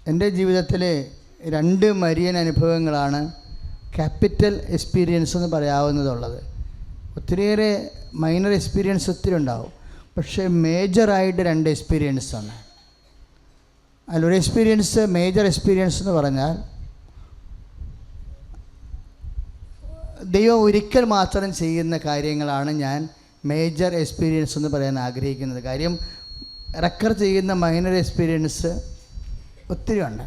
എൻ്റെ ജീവിതത്തിലെ 2 മരിയൻ അനുഭവങ്ങളാണ് ക്യാപിറ്റൽ എക്സ്പീരിയൻസ് എന്ന് പറയാവുന്നതുള്ളത്. ഒത്തിരിയേറെ മൈനർ എക്സ്പീരിയൻസ് ഒത്തിരി ഉണ്ടാവും, പക്ഷേ മേജറായിട്ട് 2 എക്സ്പീരിയൻസാണ്. അതിലൊരു എക്സ്പീരിയൻസ്, മേജർ എക്സ്പീരിയൻസ് എന്ന് പറഞ്ഞാൽ ദൈവം ഒരിക്കൽ മാത്രം ചെയ്യുന്ന കാര്യങ്ങളാണ് ഞാൻ മേജർ എക്സ്പീരിയൻസ് എന്ന് പറയാൻ ആഗ്രഹിക്കുന്നത്. കാര്യം റെക്കർ ചെയ്യുന്ന മൈനർ എക്സ്പീരിയൻസ് ഒത്തിരി ഉണ്ട്.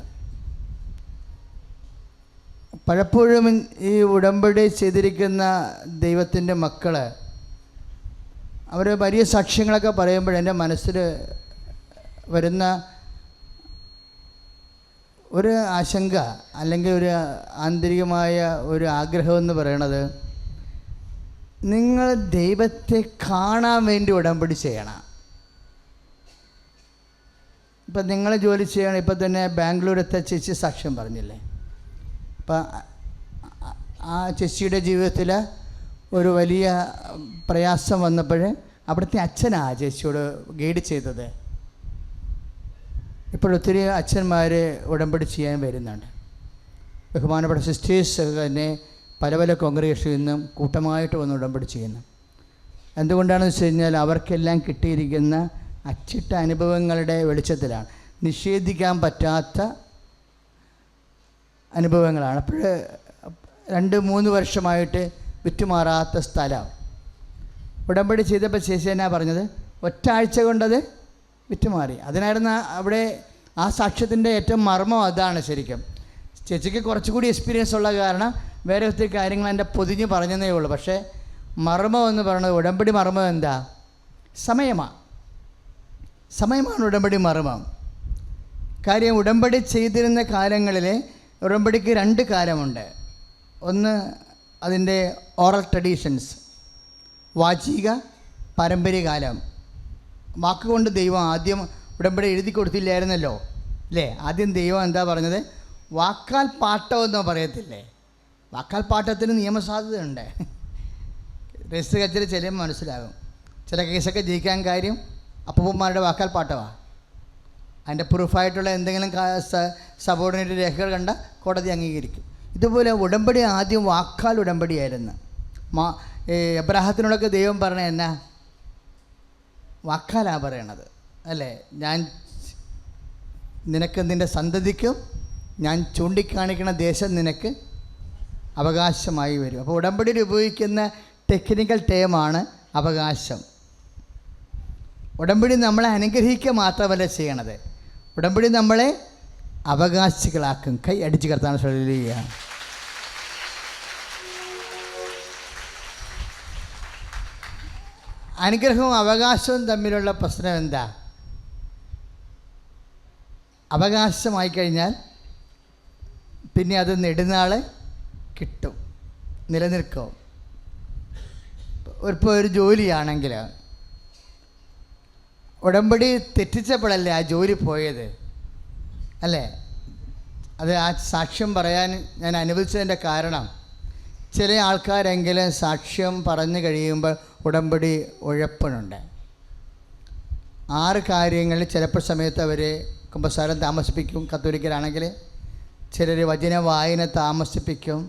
പലപ്പോഴും ഈ ഉടമ്പടി ചെയ്തിരിക്കുന്ന ദൈവത്തിൻ്റെ മക്കൾ അവർ വലിയ സാക്ഷ്യങ്ങളൊക്കെ പറയുമ്പോൾ എൻ്റെ മനസ്സിൽ വരുന്ന ഒരു ആശങ്ക അല്ലെങ്കിൽ ഒരു ആന്തരികമായ ഒരു ആഗ്രഹം എന്ന് പറയണത്, നിങ്ങൾ ദൈവത്തെ കാണാൻ വേണ്ടി ഉടമ്പടി ചെയ്യണം. ഇപ്പം നിങ്ങൾ ജോലി ചെയ്യണം. ഇപ്പം തന്നെ ബാംഗ്ലൂരത്തെ ചേച്ചി സാക്ഷ്യം പറഞ്ഞില്ലേ. അപ്പം ആ ചേച്ചിയുടെ ജീവിതത്തിൽ ഒരു വലിയ പ്രയാസം വന്നപ്പോൾ അവിടുത്തെ അച്ഛനാണ് ചേച്ചിയോട് ഗൈഡ് ചെയ്തത്. ഇപ്പോഴൊത്തിരി അച്ഛന്മാർ ഉടമ്പടി ചെയ്യാൻ വരുന്നുണ്ട്. ബഹുമാനപ്പെട്ട സിസ്റ്റേഴ്സ് തന്നെ പല പല കോൺഗ്രിഗേഷനിൽ നിന്നും കൂട്ടമായിട്ട് വന്ന് ഉടമ്പടി ചെയ്യുന്നു. എന്തുകൊണ്ടാണെന്ന് വെച്ച് കഴിഞ്ഞാൽ അവർക്കെല്ലാം കിട്ടിയിരിക്കുന്ന അച്ചിട്ട അനുഭവങ്ങളുടെ വെളിച്ചത്തിലാണ്, നിഷേധിക്കാൻ പറ്റാത്ത അനുഭവങ്ങളാണ്. അപ്പോൾ 2-3 വർഷമായിട്ട് വിറ്റുമാറാത്ത സ്ഥലം ഉടമ്പടി ചെയ്തപ്പോൾ ചേച്ചി എന്നാ പറഞ്ഞത്, ഒറ്റ ആഴ്ച കൊണ്ടത് വിറ്റുമാറി. അതിനായിരുന്നു അവിടെ ആ സാക്ഷ്യത്തിൻ്റെ ഏറ്റവും മർമ്മം അതാണ്. ശരിക്കും ചേച്ചിക്ക് കുറച്ചുകൂടി എക്സ്പീരിയൻസ് ഉള്ള കാരണം വേറെ ഒത്തിരി കാര്യങ്ങൾ എൻ്റെ പൊതിഞ്ഞ് പറഞ്ഞതേ ഉള്ളൂ. പക്ഷേ മർമ്മം എന്ന് പറയുന്നത്, ഉടമ്പടി മർമ്മം എന്താ? സമയമാണ് ഉടമ്പടി മർമ്മം. കാര്യം ഉടമ്പടി ചെയ്തിരുന്ന കാലങ്ങളിൽ ഉടമ്പടിക്ക് 2 കാലമുണ്ട്. ഒന്ന് അതിൻ്റെ ഓറൽ ട്രഡീഷൻസ്, വാചിക പാരമ്പര്യ കാലം. വാക്കുകൊണ്ട് ദൈവം ആദ്യം ഉടമ്പടി എഴുതി കൊടുത്തില്ലായിരുന്നല്ലോ അല്ലേ? ആദ്യം ദൈവം എന്താ പറഞ്ഞത്? വാക്കാൽ പാട്ടമെന്നോ പറയത്തില്ലേ? വാക്കാൽ പാട്ടത്തിന് നിയമസാധ്യതയുണ്ട്. രജിസ്റ്റർ കച്ചേരി ചെല്ലുമ്പോൾ മനസ്സിലാകും. ചില കേസൊക്കെ ജയിക്കാൻ കാര്യം അപ്പൂപ്പന്മാരുടെ വാക്കാൽ പാട്ടമാണ്. അതിൻ്റെ പ്രൂഫായിട്ടുള്ള എന്തെങ്കിലും സബോർഡിനേറ്റ് രേഖകൾ കണ്ട കോടതി അംഗീകരിക്കും. ഇതുപോലെ ഉടമ്പടി ആദ്യം വാക്കാൽ ഉടമ്പടിയായിരുന്നു. എബ്രാഹത്തിനോടൊക്കെ ദൈവം പറഞ്ഞ എന്നാ? വാക്കാലാണ് പറയണത് അല്ലേ? ഞാൻ നിനക്ക് നിൻ്റെ സന്തതിക്കും ഞാൻ ചൂണ്ടിക്കാണിക്കുന്ന ദേശം നിനക്ക് അവകാശമായി വരും. അപ്പോൾ ഉടമ്പടിയിൽ ഉപയോഗിക്കുന്ന ടെക്നിക്കൽ ടേമാണ് അവകാശം. ഉടമ്പടി നമ്മളെ അനുഗ്രഹിക്കുക മാത്രമല്ല ചെയ്യണത്, ഉടമ്പടി നമ്മളെ അവകാശികളാക്കും. കൈ അടിച്ച് കർത്താൻ ശ്രദ്ധിക്കുക. അനുഗ്രഹവും അവകാശവും തമ്മിലുള്ള പ്രശ്നം എന്താ? അവകാശമായി കഴിഞ്ഞാൽ പിന്നെ അത് നെടുനാൾ കിട്ടും, നിലനിൽക്കും. ഇപ്പോൾ ഒരു ജോലിയാണെങ്കിൽ ഉടമ്പടി തെറ്റിച്ചപ്പോഴല്ലേ ആ ജോലി പോയത് അല്ലേ? അത് ആ സാക്ഷ്യം പറയാൻ ഞാൻ അനുവദിച്ചതിൻ്റെ കാരണം, ചില ആൾക്കാരെങ്കിലും സാക്ഷ്യം പറഞ്ഞു കഴിയുമ്പോൾ ഉടമ്പടി ഉഴപ്പണുണ്ട്. 6 കാര്യങ്ങളിൽ ചിലപ്പോൾ സമയത്ത് അവർ കുമ്പസാരം താമസിപ്പിക്കും. കത്തോലിക്കലാണെങ്കിൽ ചിലർ വചന വായന താമസിപ്പിക്കും.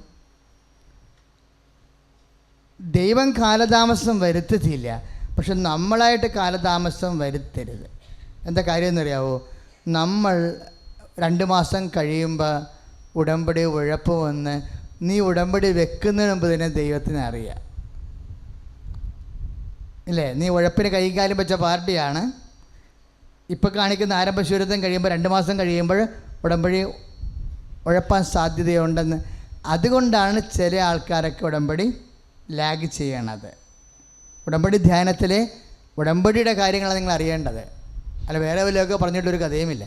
ദൈവം കാലതാമസം വരുത്തില്ല, പക്ഷെ നമ്മളായിട്ട് കാലതാമസം വരുത്തരുത്. എന്താ കാര്യം എന്നറിയാവോ? നമ്മൾ 2 മാസം കഴിയുമ്പോൾ ഉടമ്പടി ഉഴപ്പ് വന്ന് നീ ഉടമ്പടി വെക്കുന്നതിന് മുമ്പ് തന്നെ ദൈവത്തിന് അറിയാം ഇല്ലേ? നീ ഉഴപ്പിന് കൈകാലം വെച്ച പാർട്ടിയാണ്. ഇപ്പോൾ കാണിക്കുന്ന ആരംഭശൂരത്വം കഴിയുമ്പോൾ 2 മാസം കഴിയുമ്പോൾ ഉടമ്പടി ഉഴപ്പാൻ സാധ്യതയുണ്ടെന്ന്. അതുകൊണ്ടാണ് ചില ആൾക്കാരൊക്കെ ഉടമ്പടി ലാഗ് ചെയ്യണത്. ഉടമ്പടി ധ്യാനത്തിലെ ഉടമ്പടിയുടെ കാര്യങ്ങളാണ് നിങ്ങൾ അറിയേണ്ടത്, അല്ല വേറെ വല്ലതൊക്കെ പറഞ്ഞിട്ടൊരു കഥയുമില്ല.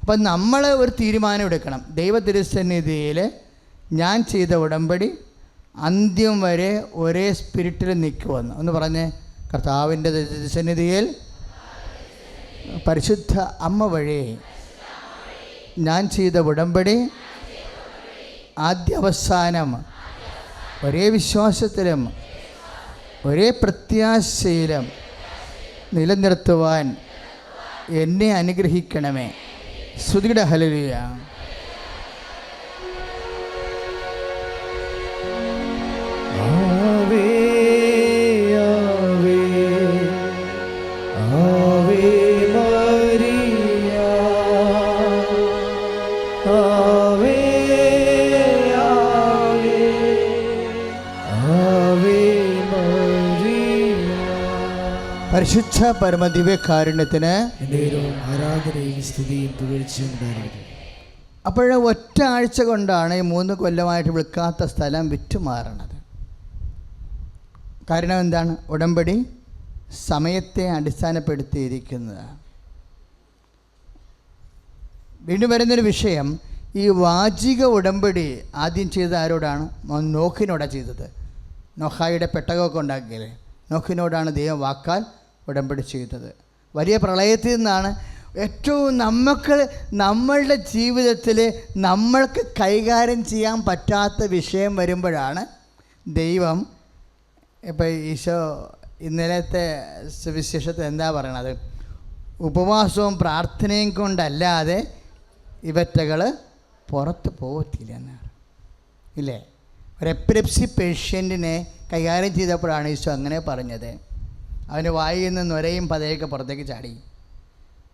അപ്പം നമ്മൾ ഒരു തീരുമാനം എടുക്കണം. ദൈവ തിരുസന്നിധിയിൽ ഞാൻ ചെയ്ത ഉടമ്പടി അന്ത്യം വരെ ഒരേ സ്പിരിറ്റിൽ നിൽക്കുമെന്ന് ഒന്ന് പറഞ്ഞ്, കർത്താവിൻ്റെ തിരുസന്നിധിയിൽ പരിശുദ്ധ അമ്മ വഴി ഞാൻ ചെയ്ത ഉടമ്പടി ആദ്യാവസാനം ഒരേ വിശ്വാസത്തിലും ഒരേ പ്രത്യാശയിലും നിലനിർത്തുവാൻ എന്നെ അനുഗ്രഹിക്കണമേ. സ്തുതിയുടെ ഹല്ലേലൂയ. ആവേ ആവേ ആവേ മരിയ ആവേ ആവേ ആവേ മരിയ. പരിശുദ്ധ പരമദിവ്യകാരുണ്യത്തിന് ആരാധനയും സ്തുതിയും പുകഴ്ചയും ഉണ്ടായിരിക്കും. അപ്പോൾ ഒറ്റ ആഴ്ച കൊണ്ടാണ് ഈ 3 കൊല്ലമായിട്ട് വിൽക്കാത്ത സ്ഥലം വിറ്റുമാറണത്. കാരണം എന്താണ്? ഉടമ്പടി സമയത്തെ അടിസ്ഥാനപ്പെടുത്തിയിരിക്കുന്നതാണ്. വീണ്ടും വരുന്നൊരു വിഷയം, ഈ വാചിക ഉടമ്പടി ആദ്യം ചെയ്ത ആരോടാണ്? നോഹിനോടാണ് ചെയ്തത്. നോഹായുടെ പെട്ടകമൊക്കെ ഉണ്ടാക്കിയത് നോഹിനോടാണ് ദൈവം വാക്കാൽ ഉടമ്പടി ചെയ്തത്. വലിയ പ്രളയത്തിൽ നിന്നാണ് ഏറ്റവും നമ്മളുടെ ജീവിതത്തിൽ നമ്മൾക്ക് കൈകാര്യം ചെയ്യാൻ പറ്റാത്ത വിഷയം വരുമ്പോഴാണ് ദൈവം, ഇപ്പോൾ ഈശോ ഇന്നലത്തെ സുവിശേഷത്തിൽ എന്താ പറയണത്? ഉപവാസവും പ്രാർത്ഥനയും കൊണ്ടല്ലാതെ ഇവറ്റകൾ പുറത്ത് പോകത്തില്ല എന്നാണ്, ഇല്ലേ? ഒരു എപ്പിലെപ്സി പേഷ്യൻറ്റിനെ കൈകാര്യം ചെയ്തപ്പോഴാണ് ഈശോ അങ്ങനെ പറഞ്ഞത്. അവന് വായിൽ നിന്ന് നൊരയും പതയൊക്കെ പുറത്തേക്ക് ചാടി.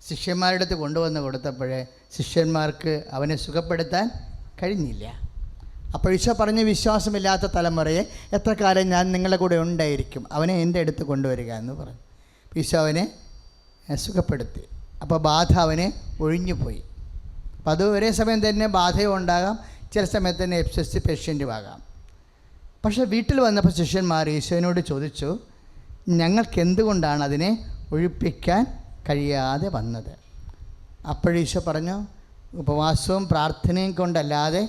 ശിഷ്യന്മാരുടെ അടുത്ത് കൊണ്ടുവന്ന് കൊടുത്തപ്പോഴേ ശിഷ്യന്മാർക്ക് അവനെ സുഖപ്പെടുത്താൻ കഴിഞ്ഞില്ല. അപ്പോൾ ഈശോ പറഞ്ഞ, വിശ്വാസമില്ലാത്ത തലമുറയെ എത്ര കാലം ഞാൻ നിങ്ങളുടെ കൂടെ ഉണ്ടായിരിക്കും, അവനെ എൻ്റെ അടുത്ത് കൊണ്ടുവരിക എന്ന് പറഞ്ഞു. ഈശോ അവനെ സുഖപ്പെടുത്തി. അപ്പോൾ ബാധ അവനെ ഒഴിഞ്ഞുപോയി. അപ്പം അത് ഒരേ സമയം തന്നെ ബാധയും ഉണ്ടാകാം, ചില സമയത്ത് തന്നെ എപ്പിലെപ്സി പേഷ്യൻറ്റും ആകാം. പക്ഷേ വീട്ടിൽ വന്നപ്പോൾ ശിഷ്യന്മാർ ഈശോയോട് ചോദിച്ചു, ഞങ്ങൾക്ക് എന്തുകൊണ്ടാണ് അതിനെ ഒഴിപ്പിക്കാൻ കഴിയാതെ വന്നത്? അപ്പോഴീശോ പറഞ്ഞു, ഉപവാസവും പ്രാർത്ഥനയും കൊണ്ടല്ലാതെ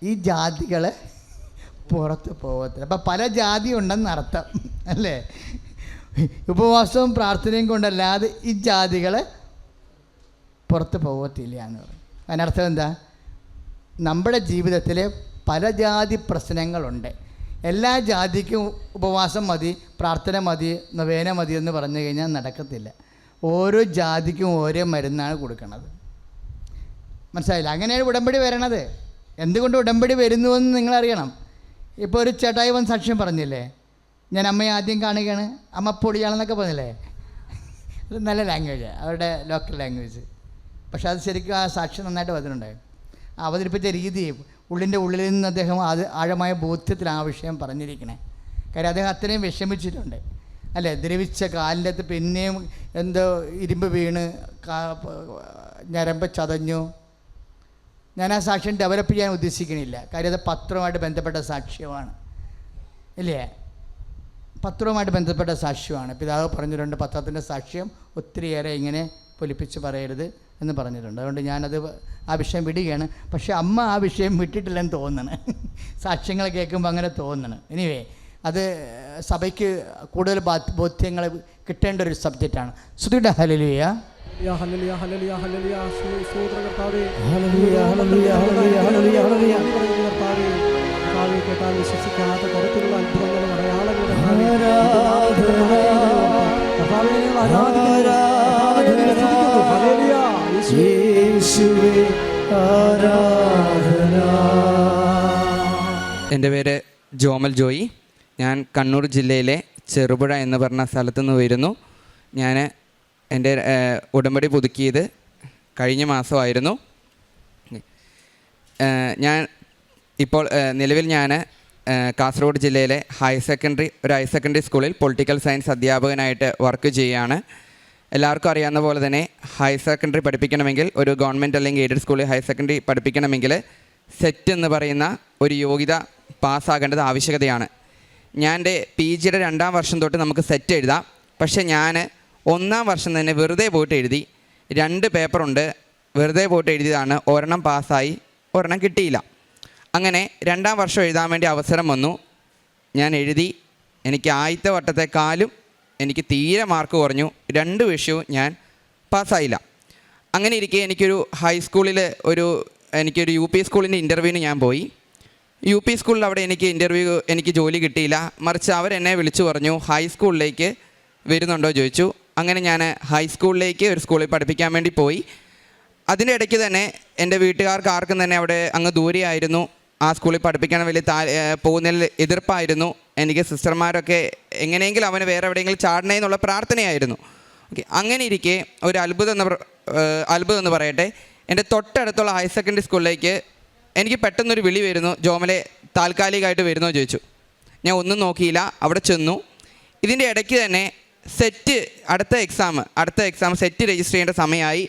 ഈ ജാതികൾ പുറത്ത് പോകത്തില്ല. അപ്പം പല ജാതി ഉണ്ടെന്നർത്ഥം, അല്ലേ? ഉപവാസവും പ്രാർത്ഥനയും കൊണ്ടല്ലാതെ ഈ ജാതികൾ പുറത്ത് പോകത്തില്ല എന്ന് പറയും. അതിനർത്ഥം എന്താ? നമ്മുടെ ജീവിതത്തിൽ പല ജാതി പ്രശ്നങ്ങളുണ്ട്. എല്ലാ ജാതിക്കും ഉപവാസം മതി, പ്രാർത്ഥന മതി, നൊവേന മതി എന്ന് പറഞ്ഞു കഴിഞ്ഞാൽ നടക്കത്തില്ല. ഓരോ ജാതിക്കും ഓരോ മരുന്നാണ് കൊടുക്കുന്നത്. മനസ്സിലായില്ല? അങ്ങനെയാണ് ഉടമ്പടി വരണത്. എന്തുകൊണ്ട് ഉടമ്പടി വരുന്നുവെന്ന് നിങ്ങളറിയണം. ഇപ്പോൾ ഒരു ചേട്ടായി വന്ന് സാക്ഷ്യം പറഞ്ഞില്ലേ, ഞാൻ അമ്മയെ ആദ്യം കാണുകയാണ്, അമ്മ പൊടിയാണെന്നൊക്കെ പറഞ്ഞില്ലേ? അത് നല്ല ലാംഗ്വേജ്, അവരുടെ ലോക്കൽ ലാംഗ്വേജ്. പക്ഷെ അത് ശരിക്കും ആ സാക്ഷ്യം നന്നായിട്ട് വന്നിട്ടുണ്ടായിരുന്നു. അവതരിപ്പിച്ച രീതി, ഉള്ളിൻ്റെ ഉള്ളിൽ നിന്ന് അദ്ദേഹം അത് ആഴമായ ബോധ്യത്തിൽ ആ വിഷയം പറഞ്ഞിരിക്കണേ. കാര്യം അദ്ദേഹം അത്രയും വിഷമിച്ചിട്ടുണ്ട്, അല്ലേ? ദ്രവിച്ച കാലിൻ്റെ അകത്ത് പിന്നെയും എന്തോ ഇരുമ്പ് വീണ് ഞരമ്പ് ചതഞ്ഞു. ഞാൻ ആ സാക്ഷ്യം ഡെവലപ്പ് ചെയ്യാൻ ഉദ്ദേശിക്കണില്ല, കാര്യം അത് പത്രവുമായിട്ട് ബന്ധപ്പെട്ട സാക്ഷ്യമാണ്, ഇല്ലേ? പത്രവുമായിട്ട് ബന്ധപ്പെട്ട സാക്ഷ്യമാണ്. പിതാവ് പറഞ്ഞിട്ടുണ്ട്, പത്രത്തിൻ്റെ സാക്ഷ്യം ഒത്തിരിയേറെ ഇങ്ങനെ പൊലിപ്പിച്ച് പറയരുത് എന്ന് പറഞ്ഞിട്ടുണ്ട്. അതുകൊണ്ട് ഞാനത് ആ വിഷയം വിടുകയാണ്. പക്ഷേ അമ്മ ആ വിഷയം വിട്ടിട്ടില്ലെന്ന് തോന്നണം. സാക്ഷ്യങ്ങൾ കേൾക്കുമ്പോൾ അങ്ങനെ തോന്നണം. എനിവേ, അത് സഭയ്ക്ക് കൂടുതൽ ബോധ്യങ്ങൾ കിട്ടേണ്ട ഒരു സബ്ജക്റ്റാണ്. സ്തുതിയുടെ ഹല്ലേലൂയ. Hallelujah hallelujah hallelujah. സ്തോത്രം കർത്താവേ. Hallelujah hallelujah hallelujah hallelujah hallelujah. കർത്താവേ, കർത്താവേ, കേട്ടാൽ വിശ്വസിക്കാത്ത തരത്തിലുള്ള അത്ഭുതങ്ങളും അടയാളങ്ങളും എൻ്റെ പേര് ജോമൽ ജോയി. ഞാൻ കണ്ണൂർ ജില്ലയിലെ ചെറുപുഴ എന്ന് പറഞ്ഞ സ്ഥലത്തുനിന്ന് വരുന്നു. ഞാൻ എൻ്റെ ഉടമ്പടി പുതുക്കിയത് കഴിഞ്ഞ മാസമായിരുന്നു. ഞാൻ ഇപ്പോൾ നിലവിൽ ഞാൻ കാസർഗോഡ് ജില്ലയിലെ ഹയർ സെക്കൻഡറി സ്കൂളിൽ പൊളിറ്റിക്കൽ സയൻസ് അധ്യാപകനായിട്ട് വർക്ക് ചെയ്യുകയാണ്. എല്ലാവർക്കും അറിയാവുന്ന പോലെ തന്നെ ഹയർ സെക്കൻഡറി പഠിപ്പിക്കണമെങ്കിൽ, ഒരു ഗവൺമെൻറ് അല്ലെങ്കിൽ എയ്ഡഡ് സ്കൂളിൽ ഹയർ സെക്കൻഡറി പഠിപ്പിക്കണമെങ്കിൽ സെറ്റ് എന്ന് പറയുന്ന ഒരു യോഗ്യത പാസ്സാകേണ്ടത് ആവശ്യകതയാണ്. ഞാൻ എൻ്റെ PG 2ാം വർഷം തൊട്ട് നമുക്ക് സെറ്റ് എഴുതാം. പക്ഷേ ഞാൻ 1ാം വർഷം തന്നെ വെറുതെ പോയിട്ട് എഴുതി. 2 പേപ്പറുണ്ട്, വെറുതെ പോയിട്ട് എഴുതിയതാണ്. ഒരെണ്ണം പാസ്സായി, ഒരെണ്ണം കിട്ടിയില്ല. അങ്ങനെ 2ാം വർഷം എഴുതാൻ വേണ്ടി അവസരം വന്നു. ഞാൻ എഴുതി. എനിക്ക് ആദ്യത്തെ വട്ടത്തെക്കാളും എനിക്ക് തീരെ മാർക്ക് കുറഞ്ഞു. 2 വിഷയവും ഞാൻ പാസ്സായില്ല. അങ്ങനെ ഇരിക്കെ എനിക്കൊരു ഹൈസ്കൂളിൽ എനിക്കൊരു UP സ്കൂളിൻ്റെ ഇൻ്റർവ്യൂവിന് ഞാൻ പോയി. UP സ്കൂളിൽ അവിടെ എനിക്ക് ജോലി കിട്ടിയില്ല. മറിച്ച് അവരെന്നെ വിളിച്ചു പറഞ്ഞു, ഹൈസ്കൂളിലേക്ക് വരുന്നുണ്ടോ ചോദിച്ചു. അങ്ങനെ ഞാൻ ഹൈസ്കൂളിലേക്ക് ഒരു സ്കൂളിൽ പഠിപ്പിക്കാൻ വേണ്ടി പോയി. അതിൻ്റെ ഇടയ്ക്ക് തന്നെ എൻ്റെ വീട്ടുകാർക്ക് ആർക്കും തന്നെ അവിടെ അങ്ങ് ദൂരെയായിരുന്നു. ആ സ്കൂളിൽ പഠിപ്പിക്കാൻ വലിയ പോകുന്നതിൽ എതിർപ്പായിരുന്നു. എനിക്ക് സിസ്റ്റർമാരൊക്കെ എങ്ങനെയെങ്കിലും അവന് വേറെ എവിടെയെങ്കിലും ചാടണേ എന്നുള്ള പ്രാർത്ഥനയായിരുന്നു. ഓക്കെ, അങ്ങനെ ഇരിക്കെ ഒരു അത്ഭുതം എന്ന് പറയട്ടെ, എൻ്റെ തൊട്ടടുത്തുള്ള ഹയർ സെക്കൻഡറി സ്കൂളിലേക്ക് എനിക്ക് പെട്ടെന്നൊരു വിളി വരുന്നു, ജോമലെ താൽക്കാലികമായിട്ട് വരുന്നോ ചോദിച്ചു. ഞാൻ ഒന്നും നോക്കിയില്ല, അവിടെ ചെന്നു. ഇതിൻ്റെ ഇടയ്ക്ക് തന്നെ അടുത്ത എക്സാം സെറ്റ് രജിസ്റ്റർ ചെയ്യേണ്ട സമയമായി.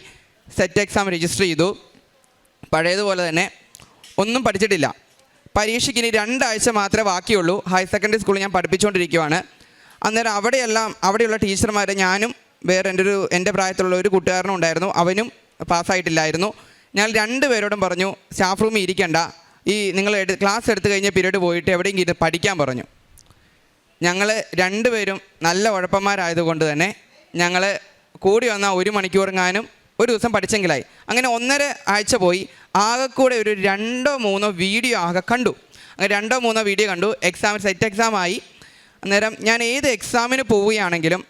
സെറ്റ് എക്സാം രജിസ്റ്റർ ചെയ്തു. പഴയതുപോലെ തന്നെ ഒന്നും പഠിച്ചിട്ടില്ല. പരീക്ഷയ്ക്ക് ഇനി 2 ആഴ്ച മാത്രമേ ബാക്കിയുള്ളൂ. ഹയർ സെക്കൻഡറി സ്കൂളിൽ ഞാൻ പഠിപ്പിച്ചുകൊണ്ടിരിക്കുകയാണ്. അന്നേരം അവിടെയുള്ള ടീച്ചർമാരെ ഞാനും വേറെ എൻ്റെ പ്രായത്തിലുള്ള ഒരു കൂട്ടുകാരനും ഉണ്ടായിരുന്നു. അവനും പാസ്സായിട്ടില്ലായിരുന്നു. ഞാൻ 2 പേരോടും പറഞ്ഞു, സ്റ്റാഫ് റൂമിൽ ഇരിക്കണ്ട, നിങ്ങൾ ക്ലാസ് എടുത്തു കഴിഞ്ഞ പീരീഡ് പോയിട്ട് എവിടെയെങ്കിലും പഠിക്കാൻ പറഞ്ഞു. ഞങ്ങൾ 2 പേരും നല്ല ഉഴപ്പന്മാരായതുകൊണ്ട് തന്നെ ഞങ്ങൾ കൂടി വന്നാൽ 1 മണിക്കൂറെങ്ങാനും ഒരു ദിവസം പഠിച്ചെങ്കിലായി. അങ്ങനെ 1.5 ആഴ്ച പോയി. ആകെക്കൂടെ ഒരു 2-3 വീഡിയോ കണ്ടു. അങ്ങനെ 2-3 വീഡിയോ കണ്ടു. സെറ്റ് എക്സാമായി. അന്നേരം ഞാൻ ഏത് എക്സാമിന് പോവുകയാണെങ്കിലും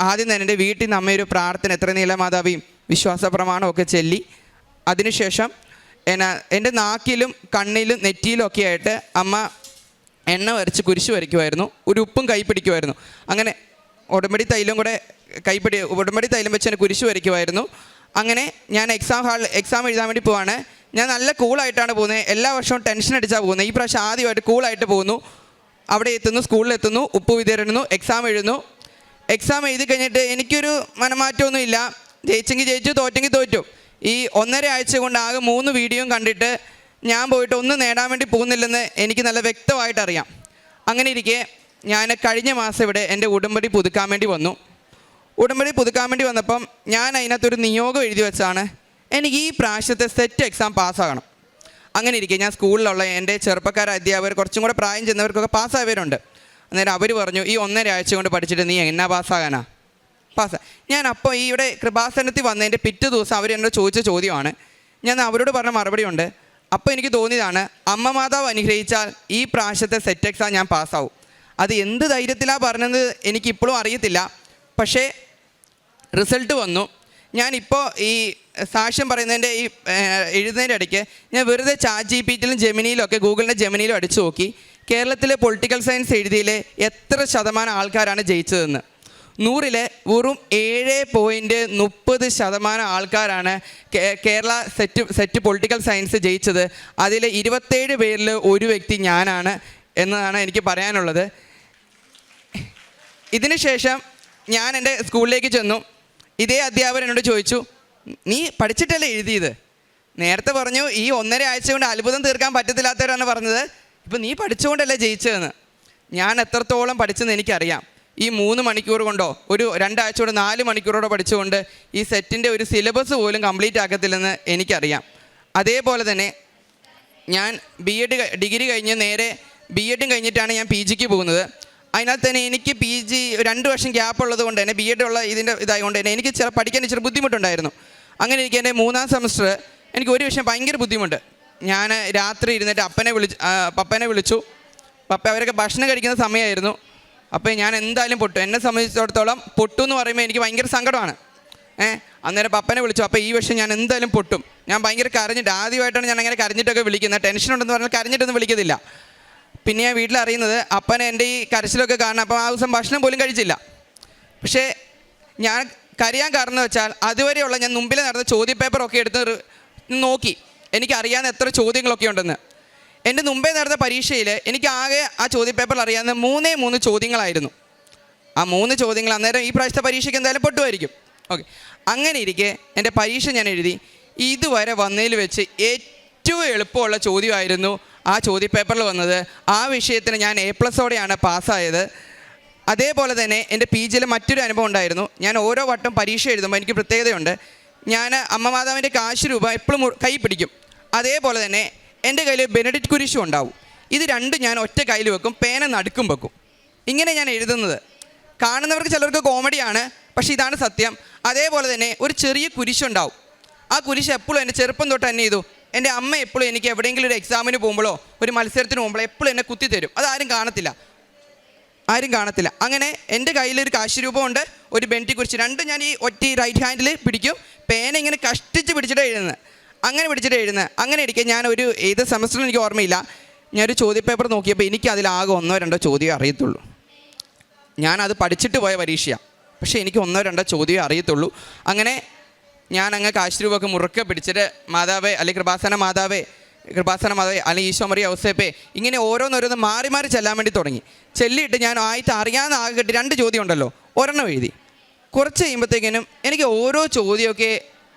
ആദ്യം തന്നെ എൻ്റെ വീട്ടിൽ നിന്ന് അമ്മയൊരു പ്രാർത്ഥന, എത്ര നീലമാതാവിയും വിശ്വാസ പ്രമാണമൊക്കെ ചൊല്ലി, അതിനുശേഷം എൻ്റെ നാക്കിലും കണ്ണിലും നെറ്റിയിലും ഒക്കെ ആയിട്ട് അമ്മ എണ്ണ വരച്ച് കുരിശ് വരയ്ക്കുമായിരുന്നു. ഒരു ഉപ്പും കൈ പിടിക്കുമായിരുന്നു. അങ്ങനെ ഉടമ്പടി തൈലം വെച്ച് എന്നെ കുരിശ് വരയ്ക്കുമായിരുന്നു. അങ്ങനെ ഞാൻ എക്സാം എഴുതാൻ വേണ്ടി പോവാണ്. ഞാൻ നല്ല കൂളായിട്ടാണ് പോകുന്നത്. എല്ലാ വർഷവും ടെൻഷൻ അടിച്ചാണ് പോകുന്നത്. ഈ പ്രാവശ്യം ആദ്യമായിട്ട് കൂളായിട്ട് പോകുന്നു. അവിടെ എത്തുന്നു, സ്കൂളിലെത്തുന്നു, ഉപ്പ് വിതരുന്നു, എക്സാം എഴുതുന്നു. എക്സാം എഴുതി കഴിഞ്ഞിട്ട് എനിക്കൊരു മനമാറ്റമൊന്നുമില്ല. ജയിച്ചെങ്കിൽ ജയിച്ചു, തോറ്റെങ്കിൽ തോറ്റു. ഈ 1.5 ആഴ്ച കൊണ്ട് ആകെ 3 വീഡിയോയും കണ്ടിട്ട് ഞാൻ പോയിട്ട് ഒന്നും നേടാൻ വേണ്ടി പോകുന്നില്ലെന്ന് എനിക്ക് നല്ല വ്യക്തമായിട്ടറിയാം. അങ്ങനെ ഇരിക്കെ ഞാൻ കഴിഞ്ഞ മാസം ഇവിടെ എൻ്റെ ഉടമ്പടി പുതുക്കാൻ വേണ്ടി വന്നു. ഉടമ്പടി പുതുക്കാൻ വേണ്ടി വന്നപ്പം ഞാൻ അതിനകത്തൊരു നിയോഗം എഴുതി വെച്ചാണ്, എനിക്ക് ഈ പ്രാവശ്യത്തെ സെറ്റ് എക്സാം പാസ്സാകണം. അങ്ങനെ ഇരിക്കെ ഞാൻ സ്കൂളിലുള്ള എൻ്റെ അധ്യാപകർ കുറച്ചും കൂടെ പ്രായം ചെന്നവർക്കൊക്കെ പാസ്സായവരുണ്ട്. അന്നേരം അവർ പറഞ്ഞു, ഈ 1.5 ആഴ്ച കൊണ്ട് പഠിച്ചിട്ട് നീ എന്നാ പാസ്സാകാനാ? ഞാൻ അപ്പോൾ ഇവിടെ കൃപാസനത്തിൽ വന്നതിൻ്റെ പിറ്റേ ദിവസം അവർ എന്നോട് ചോദിച്ച ചോദ്യമാണ്. ഞാൻ അവരോട് പറഞ്ഞ മറുപടി ഉണ്ട്. അപ്പോൾ എനിക്ക് തോന്നിയതാണ്, അമ്മ മാതാവ് അനുഗ്രഹിച്ചാൽ ഈ പ്രാവശ്യത്തെ സെറ്റ് എക്സാം ഞാൻ പാസ്സാവും. അത് എന്ത് ധൈര്യത്തിലാണ് പറഞ്ഞത് എനിക്കിപ്പോഴും അറിയത്തില്ല. പക്ഷേ റിസൾട്ട് വന്നു. ഞാനിപ്പോൾ ഈ സാക്ഷ്യം പറയുന്നതിൻ്റെ എഴുതുന്നതിൻ്റെ ഇടയ്ക്ക് ഞാൻ വെറുതെ ChatGPTയിലും ജെമിനിയിലും ഒക്കെ ഗൂഗിളിൻ്റെ ജെമിനിയിലും അടിച്ചു നോക്കി, കേരളത്തിലെ പൊളിറ്റിക്കൽ സയൻസ് എഴുതിയിലെ എത്ര ശതമാനം ആൾക്കാരാണ് ജയിച്ചതെന്ന്. 100-ലെ വെറും 7.30% ആൾക്കാരാണ് കേരള സെറ്റ് പൊളിറ്റിക്കൽ സയൻസ് ജയിച്ചത്. അതിൽ 27 പേരിൽ ഒരു വ്യക്തി ഞാനാണ് എന്നതാണ് എനിക്ക് പറയാനുള്ളത്. ഇതിന് ശേഷം ഞാൻ എൻ്റെ സ്കൂളിലേക്ക് ചെന്നു. ഇതേ അധ്യാപകൻ എന്നോട് ചോദിച്ചു, നീ പഠിച്ചിട്ടല്ലേ എഴുതിയത്? നേരത്തെ പറഞ്ഞു ഈ 1.5 ആഴ്ച കൊണ്ട് അത്ഭുതം തീർക്കാൻ പറ്റത്തില്ലാത്തവരാണ് പറഞ്ഞത്, ഇപ്പം നീ പഠിച്ചുകൊണ്ടല്ലേ ജയിച്ചതെന്ന്. ഞാൻ എത്രത്തോളം പഠിച്ചെന്ന് എനിക്കറിയാം. ഈ 3 മണിക്കൂർ കൊണ്ടോ ഒരു 2 ആഴ്ച കൊണ്ട് 4 മണിക്കൂറോടെ പഠിച്ചുകൊണ്ട് ഈ സെറ്റിൻ്റെ ഒരു സിലബസ് പോലും കംപ്ലീറ്റ് ആക്കത്തില്ലെന്ന് എനിക്കറിയാം. അതേപോലെ തന്നെ ഞാൻ ഡിഗ്രി കഴിഞ്ഞ് നേരെ BEഡും കഴിഞ്ഞിട്ടാണ് ഞാൻ PGക്ക് പോകുന്നത്. അതിനകത്ത് തന്നെ എനിക്ക് PG 2 വർഷം ഗ്യാപ്പ് ഉള്ളത് കൊണ്ട് തന്നെ BEഡ് ഇതായതുകൊണ്ട് തന്നെ എനിക്ക് പഠിക്കാൻ ഇച്ചിരി ബുദ്ധിമുട്ടുണ്ടായിരുന്നു. അങ്ങനെ എനിക്ക് എൻ്റെ 3ാം സെമസ്റ്റർ എനിക്ക് ഒരു വിഷയം ഭയങ്കര ബുദ്ധിമുട്ട്. ഞാൻ രാത്രി ഇരുന്നിട്ട് പപ്പനെ വിളിച്ചു. അവരൊക്കെ ഭക്ഷണം കഴിക്കുന്ന സമയമായിരുന്നു. അപ്പോൾ ഞാൻ എന്തായാലും പൊട്ടു. എന്നെ സംബന്ധിച്ചിടത്തോളം പൊട്ടു എന്ന് പറയുമ്പോൾ എനിക്ക് ഭയങ്കര സങ്കടമാണ്. അന്നേരം പപ്പനെ വിളിച്ചു. അപ്പോൾ ഈ വർഷം ഞാൻ എന്തായാലും പൊട്ടും. ഞാൻ ഭയങ്കര കരഞ്ഞിട്ട്, ആദ്യമായിട്ടാണ് ഞാൻ അങ്ങനെ കരഞ്ഞിട്ടൊക്കെ വിളിക്കുന്നത്. ടെൻഷൻ ഉണ്ടെന്ന് പറഞ്ഞാൽ കരഞ്ഞിട്ടൊന്നും വിളിക്കത്തില്ല. പിന്നെ ഞാൻ വീട്ടിലറിയുന്നത് അപ്പനെ എൻ്റെ ഈ കരച്ചിലൊക്കെ കാരണം അപ്പം ആ ദിവസം ഭക്ഷണം പോലും കഴിച്ചില്ല. പക്ഷേ ഞാൻ കരയാൻ കാരണം എന്ന് വെച്ചാൽ അതുവരെയുള്ള ഞാൻ മുമ്പിൽ നടന്ന ചോദ്യപേപ്പറൊക്കെ എടുത്ത് നോക്കി. എനിക്കറിയാവുന്ന എത്ര ചോദ്യങ്ങളൊക്കെ ഉണ്ടെന്ന്. എൻ്റെ മുമ്പേ നടന്ന പരീക്ഷയിൽ എനിക്ക് ആകെ ആ ചോദ്യപേപ്പറിൽ അറിയാവുന്ന 3 ചോദ്യങ്ങളായിരുന്നു. ആ 3 ചോദ്യങ്ങൾ അന്നേരം ഈ പ്രാവശ്യത്തെ പരീക്ഷയ്ക്ക് എന്തായാലും പൊട്ടുമായിരിക്കും. ഓക്കെ, അങ്ങനെ ഇരിക്കെ എൻ്റെ പരീക്ഷ ഞാൻ എഴുതി. ഇതുവരെ വന്നതിൽ വെച്ച് ഏറ്റവും എളുപ്പമുള്ള ചോദ്യമായിരുന്നു ആ ചോദ്യപേപ്പറിൽ വന്നത്. ആ വിഷയത്തിന് ഞാൻ A+ഓടെയാണ് പാസ്സായത്. അതേപോലെ തന്നെ എൻ്റെ PGയിൽ മറ്റൊരു അനുഭവം ഉണ്ടായിരുന്നു. ഞാൻ ഓരോ വട്ടം പരീക്ഷ എഴുതുമ്പോൾ എനിക്ക് പ്രത്യേകതയുണ്ട്. ഞാൻ അമ്മ മാതാവിൻ്റെ കാശ് രൂപ എപ്പോഴും കൈ പിടിക്കും. അതേപോലെ തന്നെ എൻ്റെ കയ്യിൽ ബെനഡിക്റ്റ് കുരിശും ഉണ്ടാവും. ഇത് 2 ഞാൻ ഒറ്റ കയ്യിൽ വെക്കും, പേന നടുക്കും വെക്കും. ഇങ്ങനെ ഞാൻ എഴുതുന്നത് കാണുന്നവർക്ക് ചിലർക്ക് കോമഡിയാണ്, പക്ഷേ ഇതാണ് സത്യം. അതേപോലെ തന്നെ ഒരു ചെറിയ കുരിശുണ്ടാവും. ആ കുരിശ് എപ്പോഴും എൻ്റെ ചെറുപ്പം തൊട്ട് തന്നെ ചെയ്തു. എൻ്റെ അമ്മ എപ്പോഴും എനിക്ക് എവിടെയെങ്കിലും ഒരു എക്സാമിന് പോകുമ്പോഴോ ഒരു മത്സരത്തിന് പോകുമ്പോഴോ എപ്പോഴും എന്നെ കുത്തി തരും. അതാരും കാണത്തില്ല. അങ്ങനെ എൻ്റെ കയ്യിലൊരു കാശ് രൂപമുണ്ട്, ഒരു ബെനഡിക്റ്റ് കുരിശ്. 2 ഞാൻ ഈ ഒറ്റ റൈറ്റ് ഹാൻഡിൽ പിടിക്കും, പേന ഇങ്ങനെ കഷ്ടിച്ച് പിടിച്ചിട്ട് എഴുതുന്നത്, അങ്ങനെ ഇരിക്കുക. ഞാനൊരു ഏത് സെമസ്റ്ററിൽ എനിക്ക് ഓർമ്മയില്ല, ഞാനൊരു ചോദ്യപേപ്പർ നോക്കിയപ്പോൾ എനിക്ക് അതിലാകെ 1-2 ചോദ്യമേ അറിയത്തുള്ളൂ. ഞാനത് പഠിച്ചിട്ട് പോയ പരീക്ഷയാണ്, പക്ഷേ എനിക്ക് 1-2 ചോദ്യമേ അറിയത്തുള്ളൂ. അങ്ങനെ ഞാൻ അങ്ങ് കാശ് രൂപമൊക്കെ മുറുക്കെ പിടിച്ചിട്ട് മാതാവേ അല്ലെങ്കിൽ കൃപാസന മാതാവേ അല്ലെങ്കിൽ ഈശോ മറിയ ഔസേപ്പേ ഇങ്ങനെ ഓരോന്നോരോന്ന് മാറി മാറി ചെല്ലാൻ വേണ്ടി തുടങ്ങി. ചെല്ലിയിട്ട് ഞാൻ ആയിട്ട് അറിയാവുന്ന ആകെ കിട്ടി 2 ചോദ്യം ഉണ്ടല്ലോ, ഒരെണ്ണം എഴുതി. കുറച്ച് കഴിയുമ്പോഴത്തേക്കിനും എനിക്ക് ഓരോ ചോദ്യമൊക്കെ